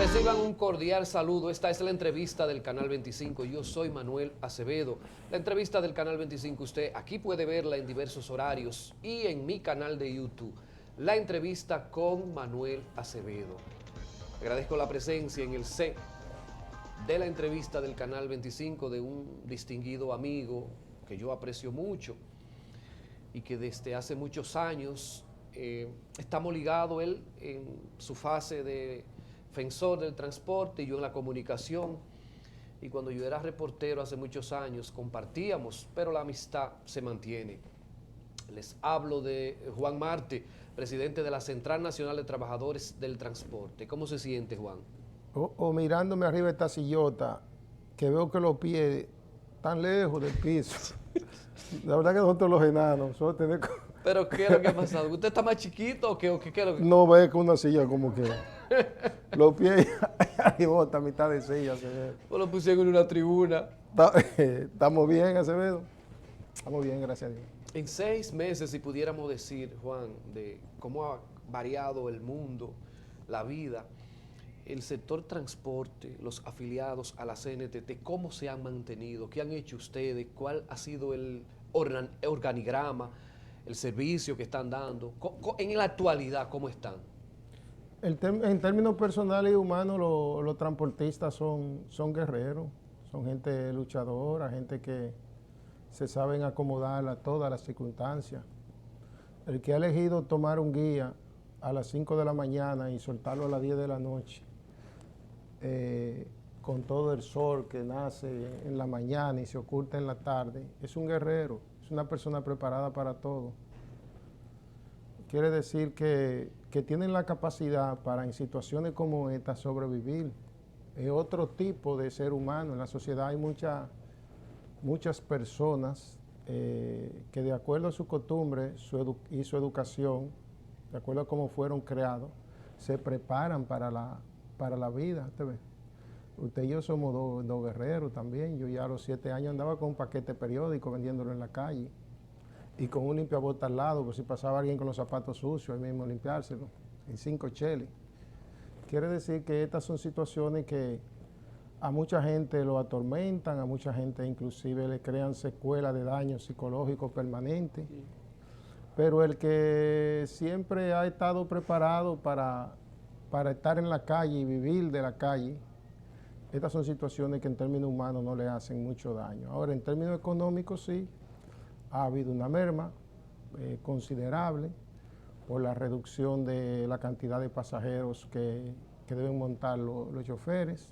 Reciban un cordial saludo. Esta es la entrevista del Canal 25. Yo soy Manuel Acevedo. La entrevista del Canal 25, usted aquí puede verla en diversos horarios y en mi canal de YouTube. La entrevista con Manuel Acevedo. Agradezco la presencia en el set de la entrevista del Canal 25 de un distinguido amigo que yo aprecio mucho y que desde hace muchos años estamos ligados, él en su fase de defensor del transporte y yo en la comunicación. Y cuando yo era reportero hace muchos años compartíamos, pero la amistad se mantiene. Les hablo de Juan Marte, presidente de la Central Nacional de Trabajadores del Transporte. ¿Cómo se siente, Juan? O mirándome arriba de esta sillota, que veo que los pies están lejos del piso. La verdad que nosotros los enanos, solo tenemos... ¿Pero qué es lo que ha pasado? ¿Usted está más chiquito o qué es lo que...? No ve que una silla como que... Los pies arriba, a mitad de silla, Acevedo. Pues lo pusieron en una tribuna. Estamos bien, Acevedo. Estamos bien, gracias a Dios. En 6 meses, si pudiéramos decir, Juan, de cómo ha variado el mundo, la vida, el sector transporte, los afiliados a la CNTT, ¿cómo se han mantenido? ¿Qué han hecho ustedes? ¿Cuál ha sido el organigrama, el servicio que están dando? En la actualidad, ¿cómo están? En términos personales y humanos, los transportistas son guerreros, son gente luchadora, gente que se saben acomodar a todas las circunstancias. El que ha elegido tomar un guía a las 5 de la mañana y soltarlo a las 10 de la noche, con todo el sol que nace en la mañana y se oculta en la tarde, es un guerrero, es una persona preparada para todo. Quiere decir que tienen la capacidad para en situaciones como esta sobrevivir. Es otro tipo de ser humano. En la sociedad hay muchas personas que de acuerdo a su costumbre y su educación, de acuerdo a cómo fueron creados, se preparan para la vida. Usted y yo somos dos guerreros también. Yo ya a los 7 años andaba con un paquete periódico vendiéndolo en la calle y con un limpiabota al lado, por si pasaba alguien con los zapatos sucios, ahí mismo limpiárselo, en 5 cheles. Quiere decir que estas son situaciones que a mucha gente lo atormentan, a mucha gente inclusive le crean secuelas de daño psicológico permanente. Sí. Pero el que siempre ha estado preparado para estar en la calle y vivir de la calle, estas son situaciones que en términos humanos no le hacen mucho daño. Ahora, en términos económicos sí, ha habido una merma considerable por la reducción de la cantidad de pasajeros que deben montar los choferes,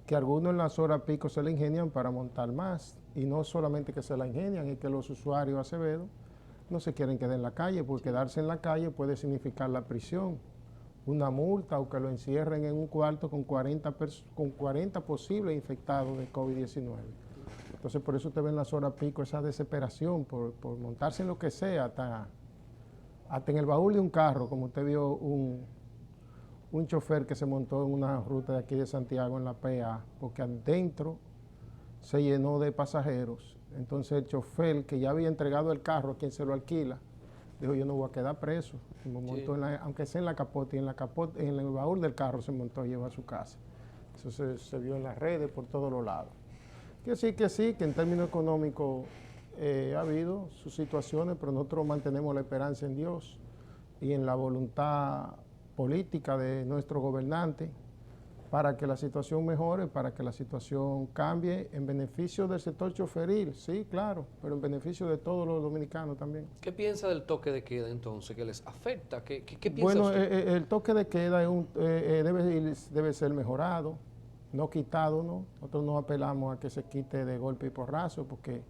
que algunos en las horas pico se la ingenian para montar más, y no solamente que se la ingenian, es que los usuarios, Acevedo, no se quieren quedar en la calle, porque quedarse en la calle puede significar la prisión, una multa o que lo encierren en un cuarto con 40 posibles infectados de COVID-19. Entonces por eso usted ve en las horas pico esa desesperación por montarse en lo que sea, hasta en el baúl de un carro, como usted vio un chofer que se montó en una ruta de aquí de Santiago en la PA, porque adentro se llenó de pasajeros. Entonces el chofer, que ya había entregado el carro a quien se lo alquila, dijo: yo no voy a quedar preso. Y me montó, aunque sea en la capota, y en el baúl del carro se montó y llevó a su casa. Eso se vio en las redes por todos los lados. Que sí, que en términos económicos ha habido sus situaciones, pero nosotros mantenemos la esperanza en Dios y en la voluntad política de nuestro gobernante para que la situación mejore, para que la situación cambie en beneficio del sector choferil, sí, claro, pero en beneficio de todos los dominicanos también. ¿Qué piensa del toque de queda entonces? ¿Que les afecta? ¿Qué piensa bueno, usted? El toque de queda debe ser mejorado, no quitado, ¿no? Nosotros no apelamos a que se quite de golpe y porrazo porque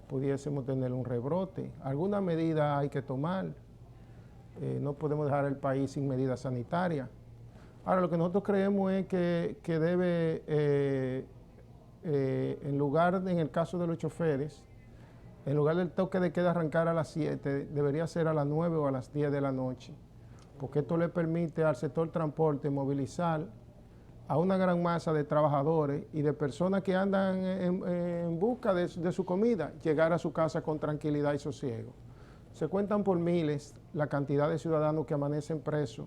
pudiésemos tener un rebrote. Alguna medida hay que tomar. No podemos dejar el país sin medidas sanitarias. Ahora, lo que nosotros creemos es que debe, en el caso de los choferes, en lugar del toque de queda arrancar a las 7, debería ser a las 9 o a las 10 de la noche, porque esto le permite al sector transporte movilizar a una gran masa de trabajadores y de personas que andan en busca de su comida, llegar a su casa con tranquilidad y sosiego. Se cuentan por miles la cantidad de ciudadanos que amanecen presos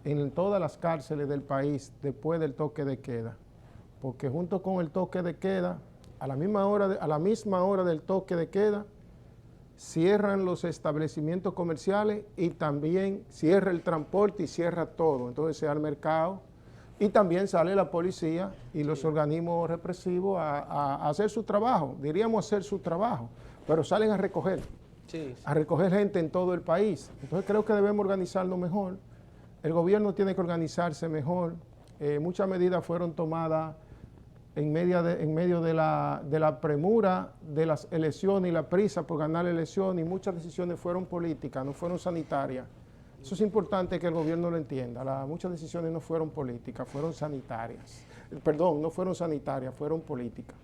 en todas las cárceles del país después del toque de queda, porque junto con el toque de queda, a la misma hora del toque de queda, cierran los establecimientos comerciales y también cierra el transporte y cierra todo. Entonces se da el mercado y también sale la policía y los organismos represivos a hacer su trabajo, diríamos hacer su trabajo, pero salen a recoger, a recoger gente en todo el país. Entonces creo que debemos organizarnos mejor, el gobierno tiene que organizarse mejor, muchas medidas fueron tomadas en medio de la premura de las elecciones y la prisa por ganar la elección, y muchas decisiones fueron políticas, no fueron sanitarias. Eso es importante que el gobierno lo entienda. Muchas decisiones no fueron políticas, fueron sanitarias. Perdón, no fueron sanitarias, fueron políticas.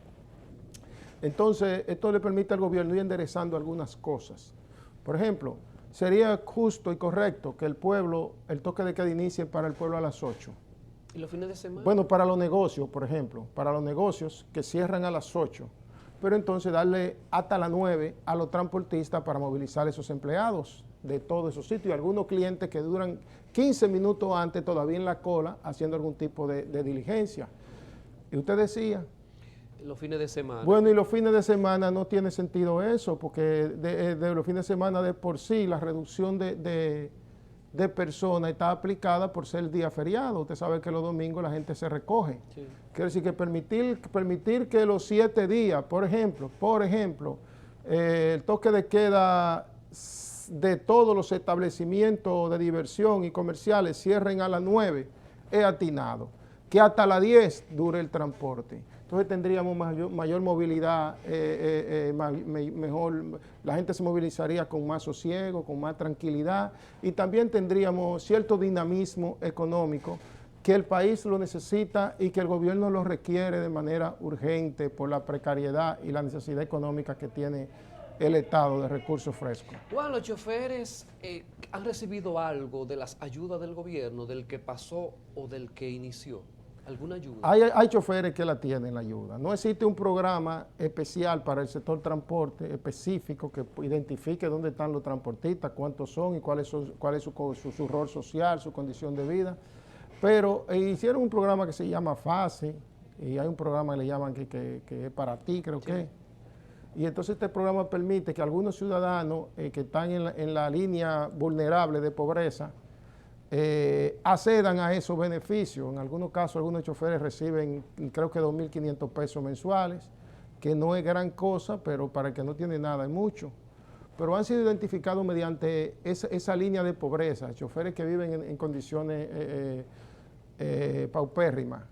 Entonces, esto le permite al gobierno ir enderezando algunas cosas. Por ejemplo, sería justo y correcto que el toque de queda inicie para el pueblo a las 8. ¿Y los fines de semana? Bueno, para los negocios, por ejemplo, para los negocios que cierran a las 8, pero entonces darle hasta las 9 a los transportistas para movilizar esos empleados de todos esos sitios, y algunos clientes que duran 15 minutos antes todavía en la cola haciendo algún tipo de diligencia. Y usted decía... Los fines de semana. Bueno, y los fines de semana no tiene sentido eso, porque de los fines de semana de por sí la reducción de personas está aplicada por ser el día feriado. Usted sabe que los domingos la gente se recoge. Sí. Quiere decir que permitir que los 7 días, por ejemplo, el toque de queda de todos los establecimientos de diversión y comerciales cierren a las 9, es atinado. Que hasta las 10 dure el transporte. Entonces tendríamos mayor movilidad, mejor, la gente se movilizaría con más sosiego, con más tranquilidad, y también tendríamos cierto dinamismo económico que el país lo necesita y que el gobierno lo requiere de manera urgente por la precariedad y la necesidad económica que tiene el Estado de recursos frescos. Juan, los choferes han recibido algo de las ayudas del gobierno, del que pasó o del que inició. ¿Alguna ayuda? Hay choferes que la tienen la ayuda. No existe un programa especial para el sector transporte específico que identifique dónde están los transportistas, cuántos son y cuál es su rol social, su condición de vida. Pero hicieron un programa que se llama FASE, y hay un programa que le llaman que es para ti, creo que. Y entonces este programa permite que algunos ciudadanos que están en la línea vulnerable de pobreza accedan a esos beneficios. En algunos casos, algunos choferes reciben, creo que 2.500 pesos mensuales, que no es gran cosa, pero para el que no tiene nada es mucho. Pero han sido identificados mediante esa línea de pobreza, choferes que viven en condiciones paupérrimas.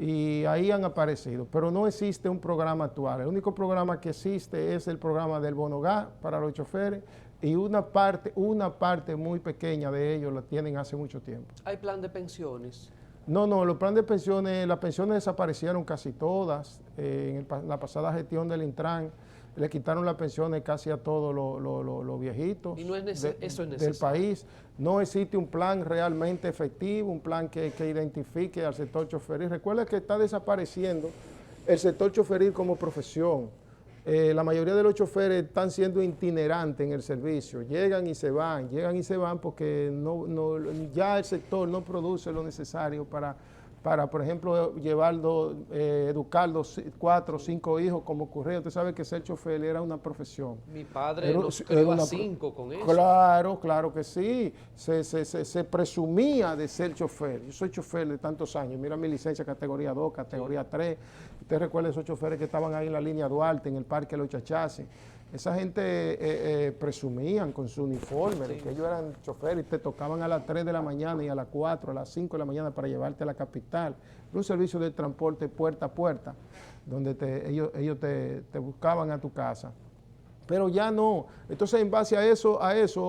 Y ahí han aparecido, pero no existe un programa actual. El único programa que existe es el programa del Bono Gas para los choferes, y una parte muy pequeña de ellos la tienen hace mucho tiempo. ¿Hay plan de pensiones? No, los planes de pensiones, las pensiones desaparecieron casi todas. En la pasada gestión del Intran le quitaron las pensiones casi a todos los viejitos ¿Y no es eso es necesario del país. No existe un plan realmente efectivo, un plan que identifique al sector choferil. Recuerda que está desapareciendo el sector choferil como profesión. La mayoría de los choferes están siendo itinerantes en el servicio, llegan y se van porque ya el sector no produce lo necesario para por ejemplo, educar 4 o 5 hijos como ocurrió. Usted sabe que ser chofer era una profesión. Mi padre nos crió a 5 con eso. Claro que sí. Se presumía de ser chofer. Yo soy chofer de tantos años. Mira mi licencia categoría 2, categoría 3. Usted recuerda esos choferes que estaban ahí en la línea Duarte, en el Parque Los Chachaces. Esa gente presumían con su uniforme, de que ellos eran choferes y te tocaban a las 3 de la mañana y a las 4, a las 5 de la mañana para llevarte a la capital. Era un servicio de transporte puerta a puerta, donde ellos te buscaban a tu casa. Pero ya no. Entonces, en base a eso,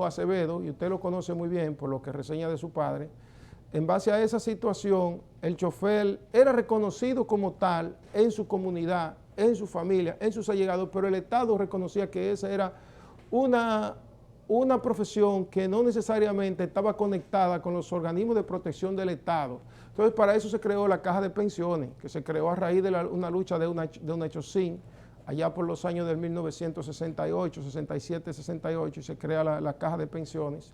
Acevedo, y usted lo conoce muy bien por lo que reseña de su padre, en base a esa situación, el chofer era reconocido como tal en su comunidad, en su familia, en sus allegados, pero el Estado reconocía que esa era una profesión que no necesariamente estaba conectada con los organismos de protección del Estado. Entonces, para eso se creó la Caja de Pensiones, que se creó a raíz de una lucha de una Echosín, allá por los años del 1968, 67, 68, y se crea la Caja de Pensiones,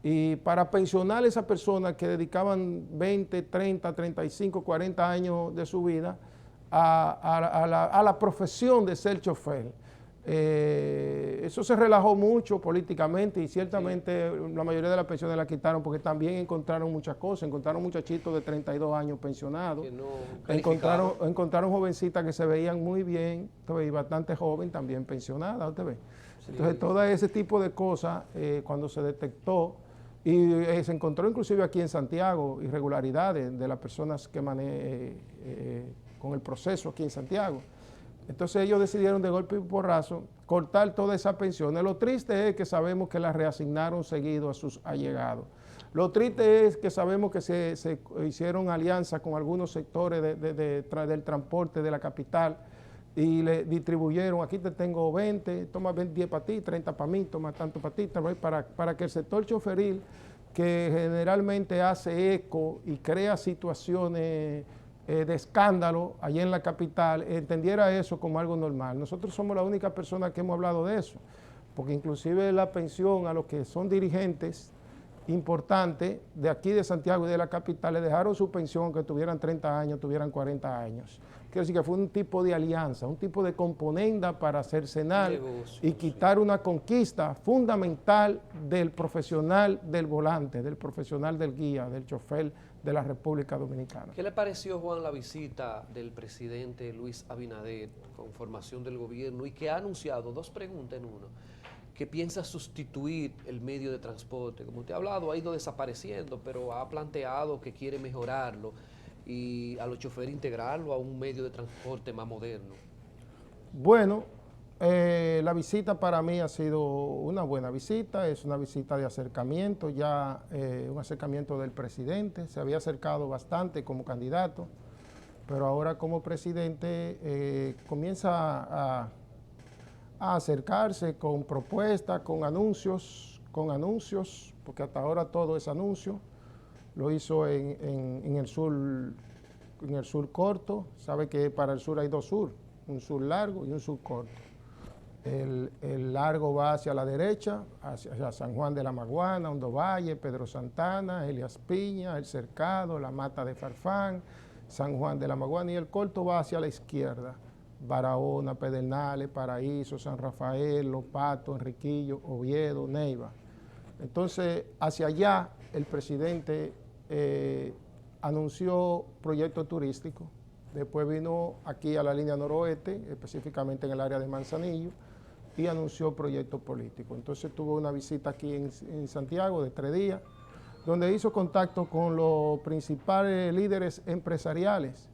Y para pensionar a esas personas que dedicaban 20, 30, 35, 40 años de su vida a la profesión de ser chofer. Eso se relajó mucho políticamente y ciertamente sí, la mayoría de las pensiones la quitaron porque también encontraron muchas cosas, encontraron muchachitos de 32 años pensionados, encontraron jovencitas que se veían muy bien, y bastante joven también pensionadas, ¿usted ve? Sí. Entonces todo ese tipo de cosas cuando se detectó y se encontró inclusive aquí en Santiago irregularidades de las personas que manejan con el proceso aquí en Santiago. Entonces ellos decidieron de golpe y porrazo cortar todas esas pensiones. Lo triste es que sabemos que las reasignaron seguido a sus allegados. Lo triste es que sabemos que se hicieron alianzas con algunos sectores del transporte de la capital y le distribuyeron, aquí te tengo 20, toma 10 para ti, 30 para mí, toma tanto para ti, para que el sector choferil, que generalmente hace eco y crea situaciones de escándalo allá en la capital, entendiera eso como algo normal. Nosotros somos la única persona que hemos hablado de eso, porque inclusive la pensión a los que son dirigentes importantes de aquí de Santiago y de la capital, le dejaron su pensión aunque tuvieran 30 años, tuvieran 40 años. Quiero decir que fue un tipo de alianza, un tipo de componenda para cercenar y quitar una conquista fundamental del profesional del volante, del profesional del guía, del chofer de la República Dominicana. ¿Qué le pareció, Juan, la visita del presidente Luis Abinader con formación del gobierno y que ha anunciado, dos preguntas en uno, que piensa sustituir el medio de transporte? Como usted ha hablado, ha ido desapareciendo, pero ha planteado que quiere mejorarlo y a los choferes integrarlo a un medio de transporte más moderno. Bueno, la visita para mí ha sido una buena visita, es una visita de acercamiento, ya un acercamiento del presidente, se había acercado bastante como candidato, pero ahora como presidente comienza a acercarse con propuestas, con anuncios, porque hasta ahora todo es anuncio. Lo hizo en el sur corto, sabe que para el sur hay dos sur, un sur largo y un sur corto. El largo va hacia la derecha, hacia San Juan de la Maguana, Hondo Valle, Pedro Santana, Elias Piña, El Cercado, La Mata de Farfán, San Juan de la Maguana, y el corto va hacia la izquierda, Barahona, Pedernales, Paraíso, San Rafael, Los Patos, Enriquillo, Oviedo, Neiva. Entonces, hacia allá el presidente anunció proyectos turísticos, después vino aquí a la línea noroeste, específicamente en el área de Manzanillo, y anunció proyectos políticos. Entonces tuvo una visita aquí en Santiago de 3 días, donde hizo contacto con los principales líderes empresariales.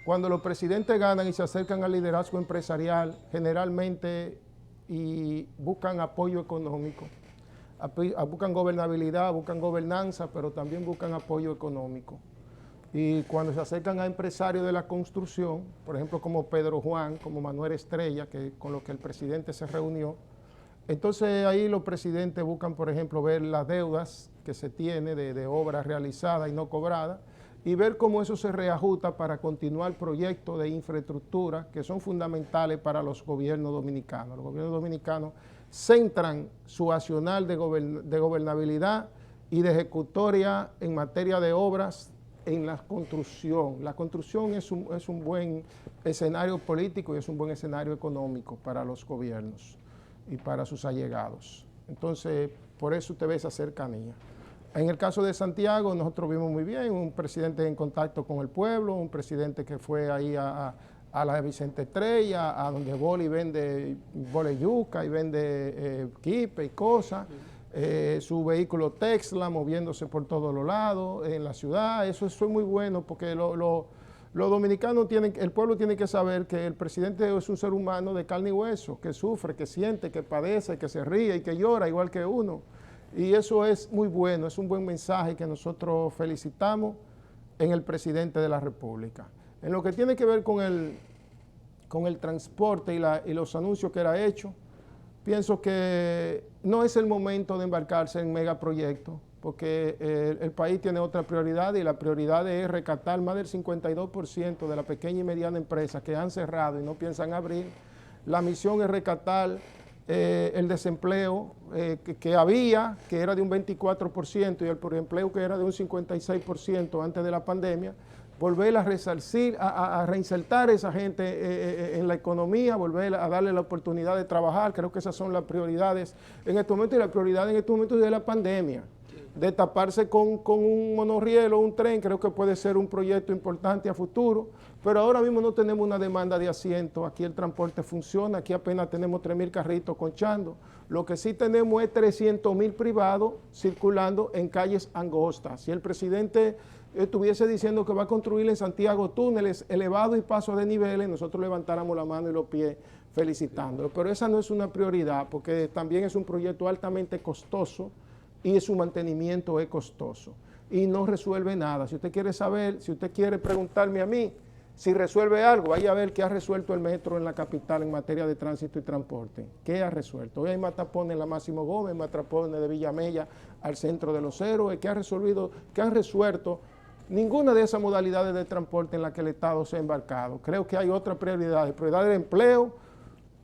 Cuando los presidentes ganan y se acercan al liderazgo empresarial, generalmente buscan apoyo económico, buscan gobernabilidad, buscan gobernanza, pero también buscan apoyo económico. Y cuando se acercan a empresarios de la construcción, por ejemplo como Pedro Juan, como Manuel Estrella, con los que el presidente se reunió, entonces ahí los presidentes buscan, por ejemplo, ver las deudas que se tiene de obras realizadas y no cobradas, y ver cómo eso se reajusta para continuar proyectos de infraestructura que son fundamentales para los gobiernos dominicanos. Los gobiernos dominicanos centran su accionar de gobernabilidad y de ejecutoria en materia de obras en la construcción. La construcción es un buen escenario político y es un buen escenario económico para los gobiernos y para sus allegados. Entonces, por eso usted ve esa cercanía. En el caso de Santiago, nosotros vimos muy bien un presidente en contacto con el pueblo, un presidente que fue ahí a la Vicente Estrella, a donde Boli vende yuca y vende quipe y cosas. Su vehículo Tesla moviéndose por todos los lados en la ciudad. Eso es muy bueno porque los dominicanos el pueblo tiene que saber que el presidente es un ser humano de carne y hueso, que sufre, que siente, que padece, que se ríe y que llora igual que uno. Y eso es muy bueno, es un buen mensaje que nosotros felicitamos en el presidente de la República. En lo que tiene que ver con el transporte y los anuncios que él ha hecho, pienso que no es el momento de embarcarse en megaproyectos, porque el país tiene otra prioridad y la prioridad es rescatar más del 52% de la pequeña y mediana empresa que han cerrado y no piensan abrir. La misión es rescatar el desempleo que había, que era de un 24%, y el pluriempleo que era de un 56% antes de la pandemia, volver a resarcir, a reinsertar a esa gente en la economía, volver a darle la oportunidad de trabajar. Creo que esas son las prioridades en este momento, y la prioridad en este momento es de la pandemia. De taparse con un monorriel o un tren, creo que puede ser un proyecto importante a futuro, pero ahora mismo no tenemos una demanda de asientos. Aquí el transporte funciona, aquí apenas tenemos 3.000 carritos conchando. Lo que sí tenemos es 300.000 privados circulando en calles angostas. Si el presidente estuviese diciendo que va a construir en Santiago túneles elevados y pasos de niveles, nosotros levantáramos la mano y los pies felicitándolo. Pero esa no es una prioridad, porque también es un proyecto altamente costoso, y su mantenimiento es costoso y no resuelve nada. Si usted quiere saber, si usted quiere preguntarme a mí si resuelve algo, vaya a ver qué ha resuelto el metro en la capital en materia de tránsito y transporte. ¿Qué ha resuelto? Hoy hay más tapones en la Máximo Gómez, más tapones de Villamella al centro de Los Héroes. ¿Qué han resuelto? Ninguna de esas modalidades de transporte en la que el Estado se ha embarcado. Creo que hay otras prioridades: prioridad de empleo,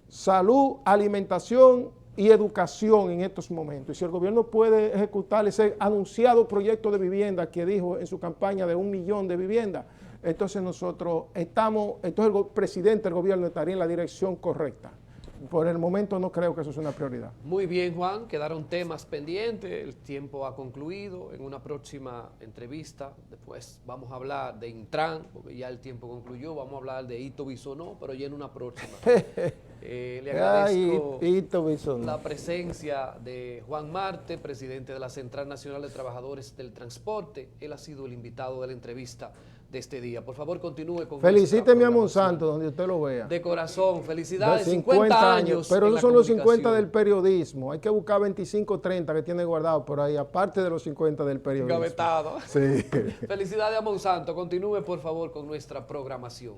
salud, alimentación y educación en estos momentos. Y si el gobierno puede ejecutar ese anunciado proyecto de vivienda que dijo en su campaña de 1 millón de viviendas, entonces entonces el presidente del gobierno estaría en la dirección correcta. Por el momento no creo que eso sea una prioridad. Muy bien, Juan, quedaron temas pendientes, el tiempo ha concluido. En una próxima entrevista, después vamos a hablar de Intran, porque ya el tiempo concluyó, vamos a hablar de Hito Bisonó, pero ya en una próxima. Le agradezco la presencia de Juan Marte, presidente de la Central Nacional de Trabajadores del Transporte. Él ha sido el invitado de la entrevista de este día. Por favor, continúe con... Felicíteme a Monsanto, donde usted lo vea. De corazón, felicidades, 50 años. Pero esos son los 50 del periodismo. Hay que buscar 25, 30 que tiene guardado por ahí, aparte de los 50 del periodismo. Gavetado. Sí. Felicidades a Monsanto. Continúe, por favor, con nuestra programación.